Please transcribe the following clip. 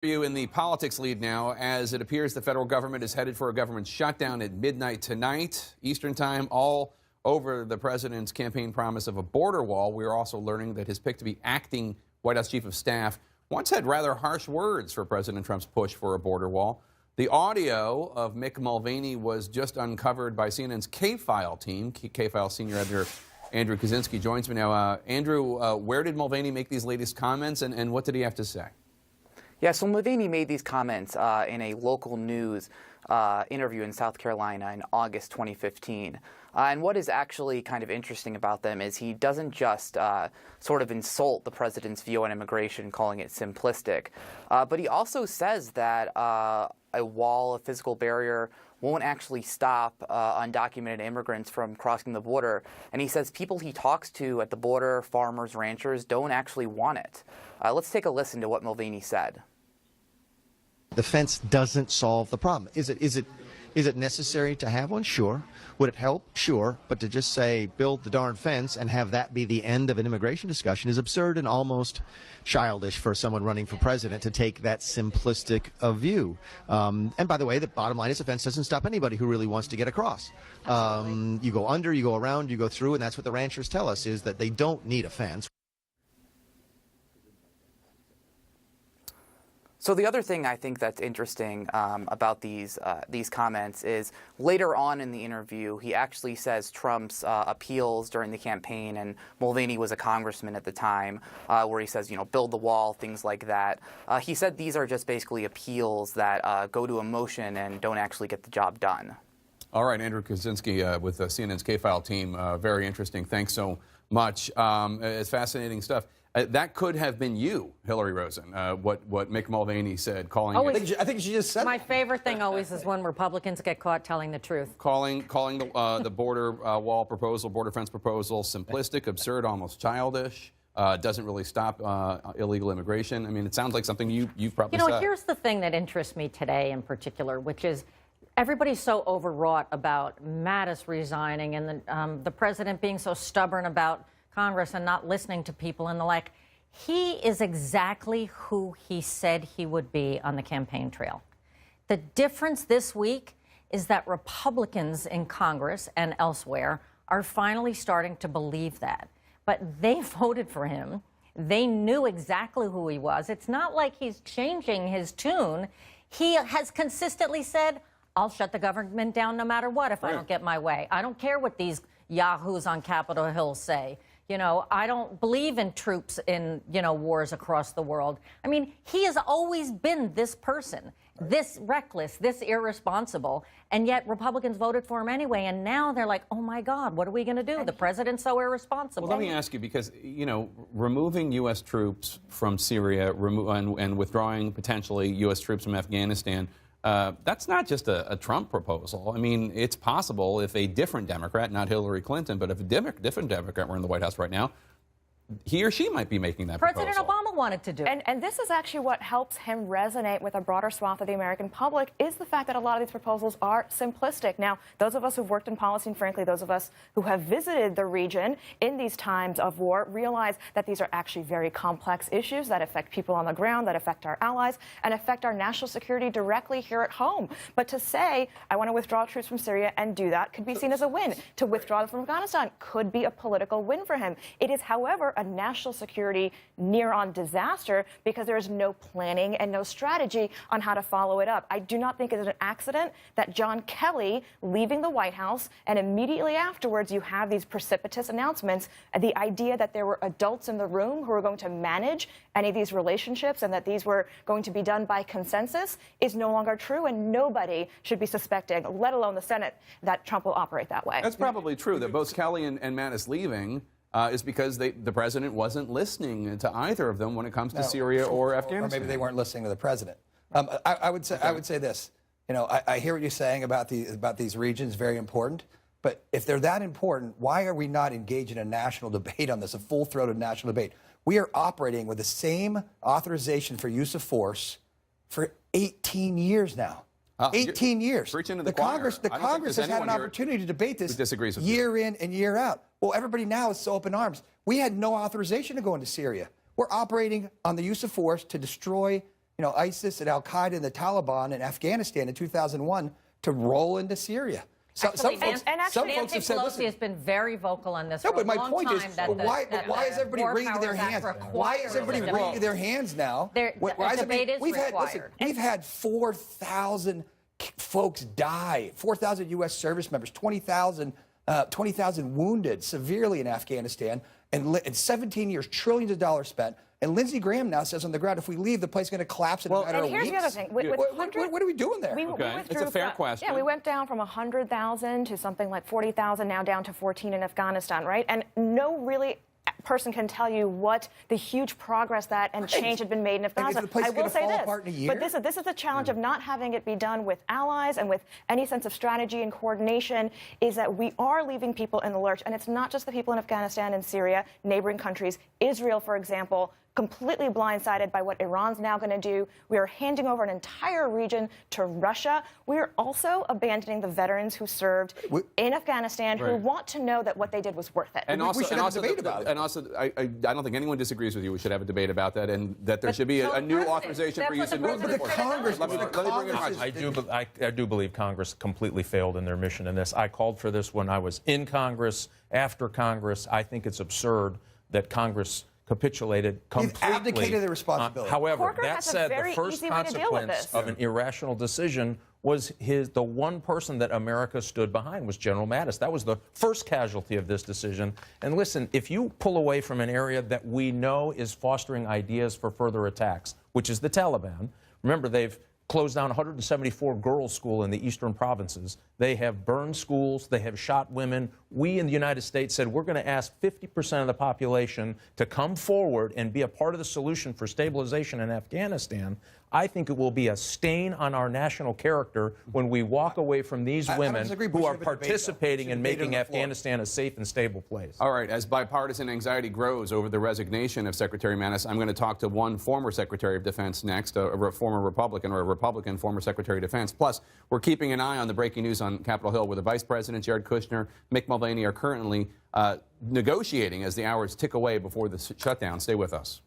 You in the politics lead now, as it appears the federal government is headed for a government shutdown at midnight tonight, Eastern Time, all over the president's campaign promise of a border wall. We are also learning that his pick to be acting White House chief of staff once had rather harsh words for President Trump's push for a border wall. The audio of Mick Mulvaney was just uncovered by CNN's K-File team. K-File senior editor Andrew Kaczynski joins me now. Andrew, where did Mulvaney make these latest comments, and what did he have to say? Yeah, so Mulvaney made these comments in a local news interview in South Carolina in August 2015. And what is actually kind of interesting about them is he doesn't just sort of insult the president's view on immigration, calling it simplistic, but he also says that a wall, a physical barrier, won't actually stop undocumented immigrants from crossing the border. And he says people he talks to at the border, farmers, ranchers, don't actually want it. Let's take a listen to what Mulvaney said. The fence doesn't solve the problem. Is it necessary to have one? Sure. Would it help? Sure. But to just say build the darn fence and have that be the end of an immigration discussion is absurd and almost childish for someone running for president to take that simplistic a view. And by the way, the bottom line is the fence doesn't stop anybody who really wants to get across. You go under, you go around, you go through, and that's what the ranchers tell us is that they don't need a fence. So the other thing I think that's interesting about these comments is later on in the interview, he actually says Trump's appeals during the campaign, and Mulvaney was a congressman at the time, where he says, you know, build the wall, things like that. He said these are just basically appeals that go to emotion and don't actually get the job done. All right, Andrew Kaczynski with CNN's K-File team. Very interesting. Thanks so much. It's fascinating stuff. That could have been you, Hillary Rosen, what Mick Mulvaney said, calling it. I think she just said my favorite thing always is when Republicans get caught telling the truth. Calling the border wall proposal, border fence proposal, simplistic, absurd, almost childish. Doesn't really stop illegal immigration. I mean, it sounds like something you've probably said. You know, here's the thing that interests me today in particular, which is everybody's so overwrought about Mattis resigning and the president being so stubborn about Congress and not listening to people and the like. He is exactly who he said he would be on the campaign trail. The difference this week is that Republicans in Congress and elsewhere are finally starting to believe that. But they voted for him. They knew exactly who he was. It's not like he's changing his tune. He has consistently said, I'll shut the government down no matter what if I don't get my way. I don't care what these yahoos on Capitol Hill say. You know, I don't believe in troops in, you know, wars across the world. I mean, he has always been this person, this reckless, this irresponsible, and yet Republicans voted for him anyway, and now they're like, oh, my God, what are we going to do? The president's so irresponsible. Well, let me ask you, because, you know, removing U.S. troops from Syria and withdrawing potentially U.S. troops from Afghanistan, that's not just a Trump proposal. I mean, it's possible if a different Democrat, not Hillary Clinton, but if a different Democrat were in the White House right now, he or she might be making that proposal. President Obama wanted to do it. And this is actually what helps him resonate with a broader swath of the American public is the fact that a lot of these proposals are simplistic. Now, those of us who've worked in policy, and frankly, those of us who have visited the region in these times of war, realize that these are actually very complex issues that affect people on the ground, that affect our allies, and affect our national security directly here at home. But to say, I want to withdraw troops from Syria and do that could be seen as a win. To withdraw them from Afghanistan could be a political win for him. It is, however, a national security near-on disaster because there is no planning and no strategy on how to follow it up. I do not think it is an accident that John Kelly leaving the White House and immediately afterwards you have these precipitous announcements. The idea that there were adults in the room who were going to manage any of these relationships and that these were going to be done by consensus is no longer true, and nobody should be suspecting, let alone the Senate, that Trump will operate that way. That's probably true, that both Kelly and Mattis leaving is because the president wasn't listening to either of them when it comes to Syria or Afghanistan. Or maybe they weren't listening to the president. I would say this. You know, I hear what you're saying about these regions, very important. But if they're that important, why are we not engaged in a national debate on this, a full-throated national debate? We are operating with the same authorization for use of force for 18 years now. 18 years. The Congress has had an opportunity to debate this year in and year out. Well, everybody now is so up in arms. We had no authorization to go into Syria. We're operating on the use of force to destroy ISIS and Al-Qaeda and the Taliban in Afghanistan in 2001 to roll into Syria. Actually, Some folks Nancy have said, Pelosi listen, has been very vocal on this no, for but a my long point is, time that why is everybody War wringing their Powers Act hands? requires Why is everybody a debate. wringing their hands now? The debate is required. We've had 4,000 folks die, 4,000 U.S. service members, 20,000 wounded severely in Afghanistan, and 17 years, trillions of dollars spent. And Lindsey Graham now says on the ground, if we leave, the place is going to collapse in a matter of weeks. And here's the other thing. What are we doing there? We It's a fair question. Yeah, we went down from 100,000 to something like 40,000, now down to 14 in Afghanistan, right? And no really person can tell you what the huge progress that and change had been made in Afghanistan. the place I will gonna say fall this, apart in a year? but this is the challenge of not having it be done with allies and with any sense of strategy and coordination, is that we are leaving people in the lurch. And it's not just the people in Afghanistan and Syria, neighboring countries. Israel, for example, completely blindsided by what Iran's now going to do. We are handing over an entire region to Russia. We are also abandoning the veterans who served in Afghanistan, who want to know that what they did was worth it. And we should have a debate about it. And also, I don't think anyone disagrees with you. We should have a debate about that, and that there should be a new authorization for use of nuclear But the force. Congress, Let me bring it on. I do believe Congress completely failed in their mission in this. I called for this when I was in Congress, after Congress. I think it's absurd that Congress capitulated completely. They've abdicated their responsibility. However, Corker that has a said, very the first easy way to deal with consequence this. of an irrational decision was the one person that America stood behind was General Mattis. That was the first casualty of this decision. And listen, if you pull away from an area that we know is fostering ideas for further attacks, which is the Taliban, remember they've closed down 174 girls' schools in the eastern provinces. They have burned schools. They have shot women. We in the United States said we're going to ask 50% of the population to come forward and be a part of the solution for stabilization in Afghanistan. I think it will be a stain on our national character when we walk away from these women disagree. We who should are have a debate, though. participating We should in debate it making on the floor. Afghanistan a safe and stable place. All right, as bipartisan anxiety grows over the resignation of Secretary Mattis, I'm going to talk to one former Secretary of Defense next, a former Republican or a Republican former Secretary of Defense. Plus, we're keeping an eye on the breaking news on Capitol Hill, where the Vice President, Jared Kushner, Mick Mulvaney are currently negotiating as the hours tick away before the shutdown. Stay with us.